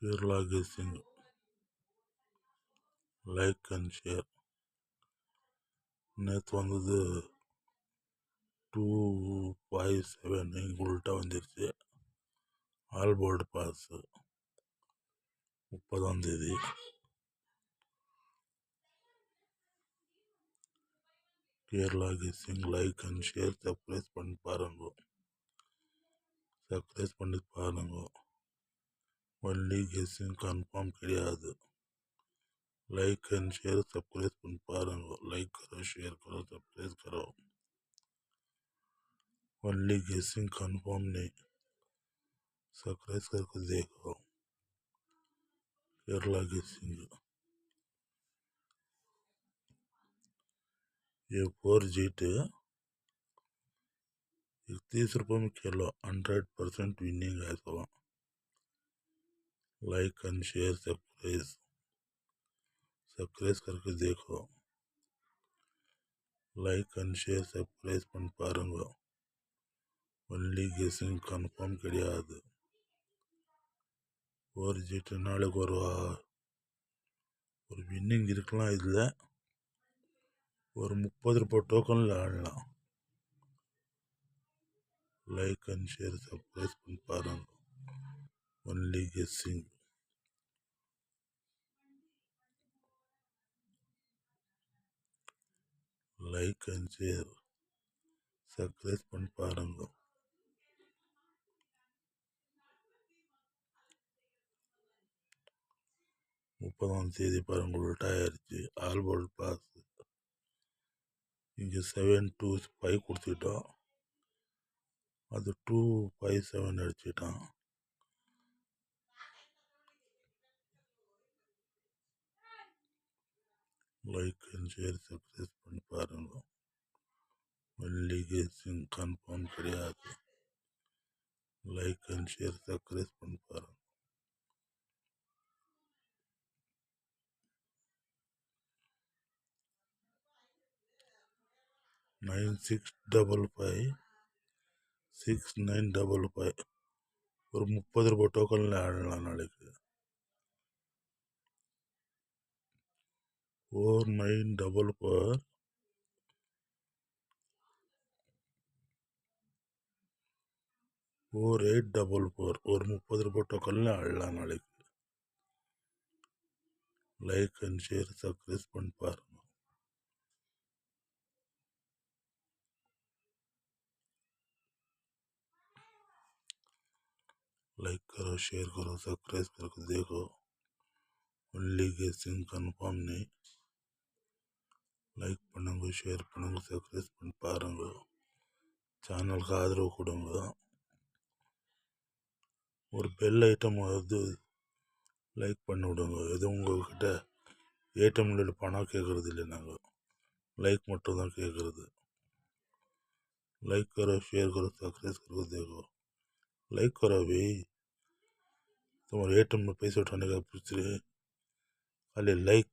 Kerala guessing, like and share. நேற்று வந்தது 257 இங்கே உள்ட்டா வந்துருச்சு. ஆல் போர்டு பாஸ் 30ஆம் தேதி. Kerala guessing, like and share, subscribe பண்ணி பாருங்க. ஒன்லி கெஸ்ஸிங் கன்ஃபார்ம் கிடையாது. लाइक एंड शेयर सब्सक्राइब कर पाएंगे. लाइक करो, शेयर करो, सब्सक्राइब करो. ओनली गेसिंग कंफर्म नहीं, सब्सक्राइब करके देखो. केरला गेसिंग ये 4G 31 रुपये में खेलो. 100% विनिंग है सब. लाइक एंड शेयर सब्सक्राइब करके देखो. लाइक एंड शेयर सब्सक्राइब பண்ணி பாருங்க. ஒன்லி கெஸ்ஸிங் கன்ஃபார்ம் கிடையாது. 4G நாளைக்கு ஒரு வின்னிங் இருக்கலாம். இதில் ஒரு 30 ரூபாய் டோக்கனில் ஆடலாம். லைக் அண்ட் ஷேர் சப்ஸ்கிரைப் பண்ணி பாருங்க. Only guessing. Like and share subscribe பண்ணி பாருங்க. 30ஆம் தேதி பாருங்க உள்ட்டா ஆயிடுச்சு. ஆல் போர்டு பாஸ் இங்கே 725 கொடுத்துட்டோம். அது 257 அடிச்சிட்டான். லைக் அண்ட் ஷேர் சப்ஸ்கிரைப் பண்ணி பாருங்க. ஒன்லி கெஸ்ஸிங் கன்ஃபார்ம் கிடையாது. லைக் அண்ட் ஷேர் சப்ஸ்கிரைப் பண்ணி பாருங்க. $96556955 ஒரு 30 ரூபாய் டோக்கனில் ஆடலாம் நாளைக்கு. 4944 4844 ஒரு 30 ரூபாய் டோக்கனில் ஆடலாம் நாளைக்கு. லைக் அண்ட் ஷேர் சப்ஸ்கிரைப் பண்ணி பாருங்க. लाइक करो, शेयर करो, सब्सक्राइब करके देखो. ओनली गेसिंग कंफर्म नहीं. லைக் பண்ணுங்க, ஷேர் பண்ணுங்க, சப்ஸ்கிரைப் பண்ணி பாருங்க. சேனலுக்கு ஆதரவு கொடுங்க. ஒரு பெல் ஐட்டம் வந்து லைக் பண்ணி விடுங்க. எதுவும் உங்கள்கிட்ட ஏடிஎம்ல பணம் கேட்கறது இல்லை. நாங்கள் லைக் மட்டும் தான் கேட்கறது. लाइक करो, शेयर करो, सब्सक्राइब करके देखो. लाइक करो भाई. तुम्हारे एटीएम में पैसे उठाने का पूछ रहे खाली लाइक